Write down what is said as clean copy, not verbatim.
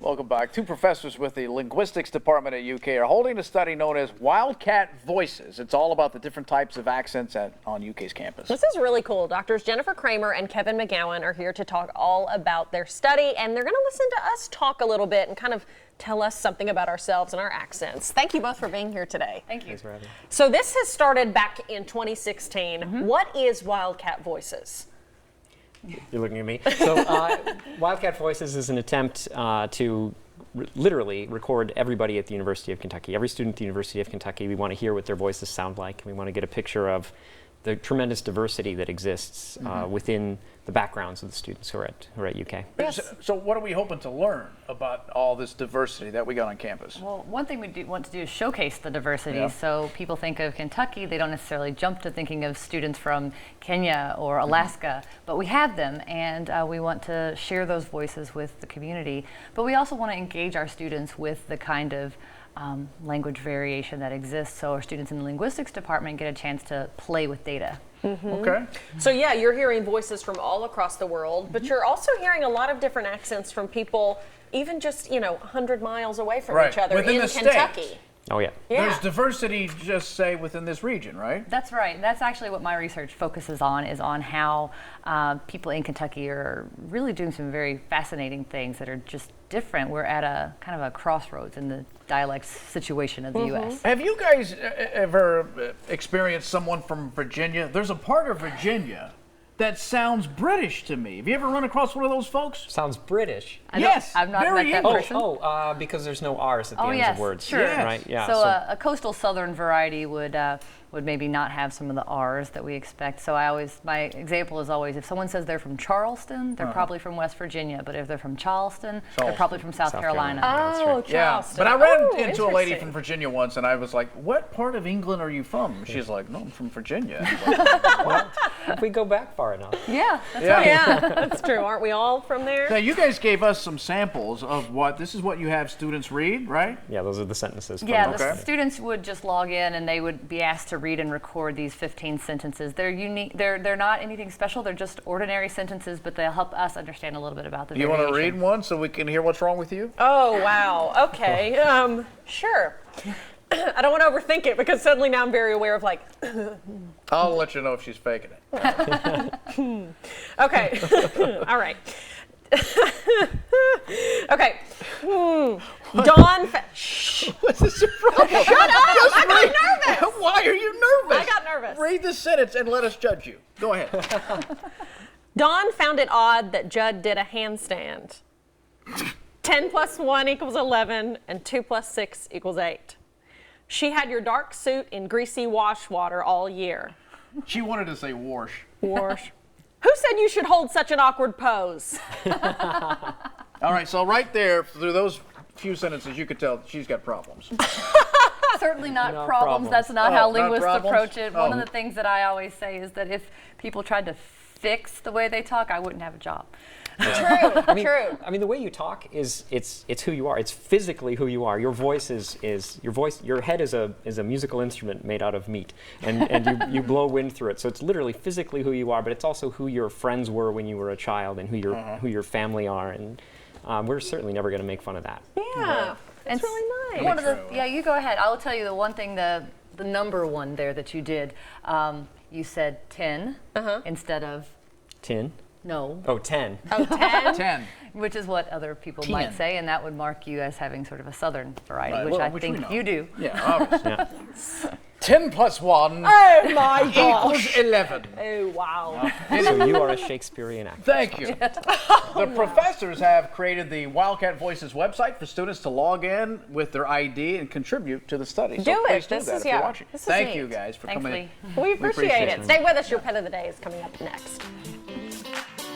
Welcome back. Two professors with the linguistics department at UK are holding a study known as Wildcat Voices. It's all about the different types of accents on UK's campus. This is really cool. Doctors Jennifer Kramer and Kevin McGowan are here to talk all about their study, and they're going to listen to us talk a little bit and kind of tell us something about ourselves and our accents. Thank you both for being here today. Thank you. Thanks for having me. So this has started back in 2016. What is Wildcat Voices? You're looking at me. So Wildcat Voices is an attempt to literally record everybody at the University of Kentucky. Every student at the University of Kentucky, we want to hear what their voices sound like. We want to get a picture of the tremendous diversity that exists within the backgrounds of the students who are at UK. Yes. So what are we hoping to learn about all this diversity that we got on campus? Well, one thing we want to do is showcase the diversity. Yeah. So people think of Kentucky, they don't necessarily jump to thinking of students from Kenya or Alaska, but we have them, and we want to share those voices with the community. But we also want to engage our students with the kind of language variation that exists, so our students in the linguistics department get a chance to play with data. Okay. So yeah, you're hearing voices from all across the world, but you're also hearing a lot of different accents from people even just, 100 miles away from Right. each other Within in the Kentucky. state. Oh yeah. Yeah. There's diversity, just say, within this region, right? That's right. That's actually what my research focuses on, is on how people in Kentucky are really doing some very fascinating things that are just different. We're at a kind of a crossroads in the dialect situation of the U.S. Have you guys ever experienced someone from Virginia? There's a part of Virginia that sounds British to me. Have you ever run across one of those folks? Sounds British. Yes, I've not very met that English. person. Because there's no R's at the Oh, ends yes, of words. sure. Yes. Right. Yeah. So a coastal southern variety would maybe not have some of the R's that we expect. So my example is always, if someone says they're from Charleston, they're probably from West Virginia. But if they're from Charleston, they're probably from South Carolina. That's Oh, right. Charleston. But I ran Oh, into a lady interesting. from Virginia once, and I was like, "What part of England are you from?" She's like, "No, I'm from Virginia." I'm like, If we go back far enough. Yeah, that's yeah. Yeah, that's true. Aren't we all from there? Now, you guys gave us some samples of this is what you have students read, right? Yeah, those are the sentences. from Yeah, the- the students would just log in and they would be asked to read and record these 15 sentences. They're unique. They're not anything special. They're just ordinary sentences, but they'll help us understand a little bit about the You want to variation. read one so we can hear what's wrong with you? Oh, wow. Okay. Sure. I don't want to overthink it because suddenly now I'm very aware of I'll let you know if she's faking it. okay. All right. Okay. Dawn. Shh. What's this problem? Shut up! I got nervous. Why are you nervous? I got nervous. Read the sentence and let us judge you. Go ahead. Dawn found it odd that Judd did a handstand. 10 plus 1 equals 11, and 2 plus 6 equals 8. She had your dark suit in greasy wash water all year. She wanted to say wash. Wash. Who said you should hold such an awkward pose? All right, so right there, through those few sentences, you could tell she's got problems. Certainly not No problems. problems. That's not Oh, how not linguists problems? approach it. One of Oh. the things that I always say is that if people tried to fix the way they talk, I wouldn't have a job. True. I mean, the way you talk it's who you are. It's physically who you are. Your voice is your voice. Your head is a musical instrument made out of meat, and you blow wind through it. So it's literally physically who you are, but it's also who your friends were when you were a child and who your family are. And we're certainly never going to make fun of that. Yeah. That's really nice. One of the you go ahead. I will tell you the one thing, the number one there that you did. You said 10 instead of Tin. no. Oh, 10. Oh, 10? 10. Which is what other people 10. might say, and that would mark you as having sort of a southern variety, Right, which well, I which we think know. you do. Yeah, obviously. Yeah. 10 plus 1 Oh, my gosh. equals 11. Oh, wow. So you are a Shakespearean actor. Thank you. The professors have created the Wildcat Voices website for students to log in with their ID and contribute to the study. So Do it. please do This that is- if you're yeah, watching. this is Thank neat. you guys for Thanks, coming in. Lee. We appreciate appreciate it. it. Stay with us. Your pet of the day is coming up next.